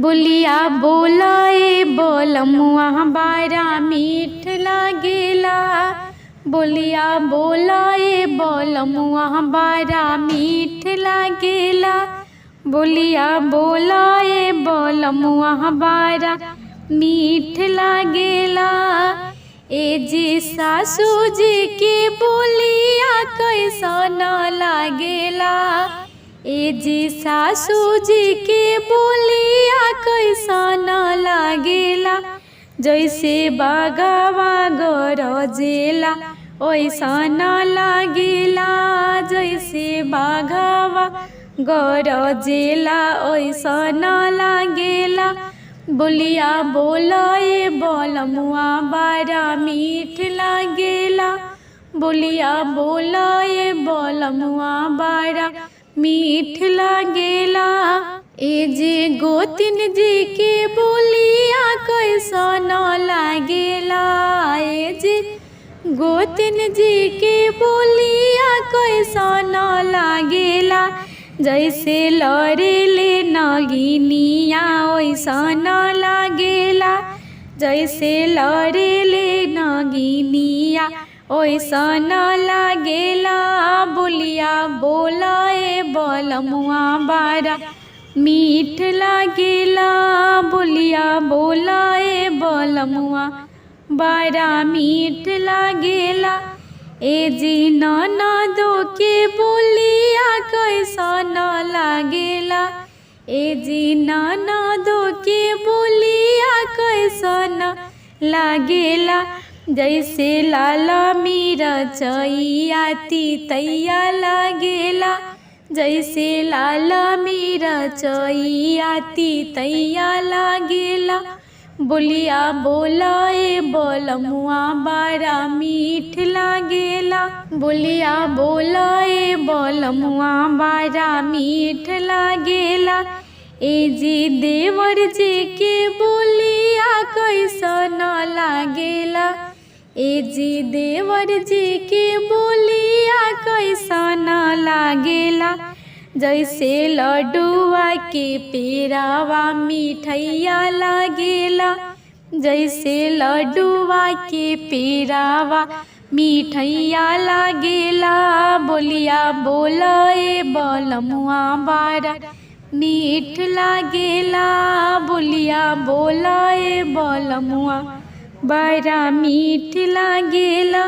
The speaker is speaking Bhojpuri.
बोलिया बोलाए बोलमुआ बारा मीठ लागेला। बोलिया बोलाए बोलमुआ बारा मीठ लागेला। बोलिया बोलाए बोलमुआ बारा मीठ लागेला। ए जी सासू जी की बोलिया कैसन लागेला। ए जी सासू जी की बोलिया कैसन लागेला। जैसे बागवा गरजेला ओइसन लागेला। जैसे बागवा गरजेला ओइसन लागेला। बोलिया बोलाए बोलमुआ बारा मीठ लागेला। बोलिया बोलाए बोलमुआ बारा मीठ लागेला। ए जे गोतिन जी के बोलिया कैसन लागेला। ए जे गोतिन जी के बोलिया कैसन लागेला। जैसे लड़ेले नगिनिया ओइसन लागेला। जैसे लड़ेले नगिनिया ओइसन लागेला। बोलिया बोलाए बोलमुआ बारा मीठ लागेला। बोलिया बोलाए बोलमुआ बारा मीठ लागेला। ए जी ननदो के बोलिया कैसन लागेला। ए जी ननदो के बोलिया कैसन लागेला। जैसे लाला मिरचैया तितैया लागेला। जैसे लाला मिरचैया तितैया लागेला। बोलिया बोलाए बोलमुआ बारा मीठ लागेला। बोलिया बोलाए बोलमुआ बारा मीठ लागेला। ए जी देवर जी के बोलिया कैसन लागेला। ए जी देवर जी के बोलिया कैसन लागेला। जैसे लड्डुआ के पेड़ावा मिठैया लागेला। जैसे लड्डुआ के पेड़ावा मिठैया लागेला। बोलिया बोलाए बोलमुआ बारा मीठ लागेला। बोलिया बोलाए बोलमुआ बारा मीठ लागेला।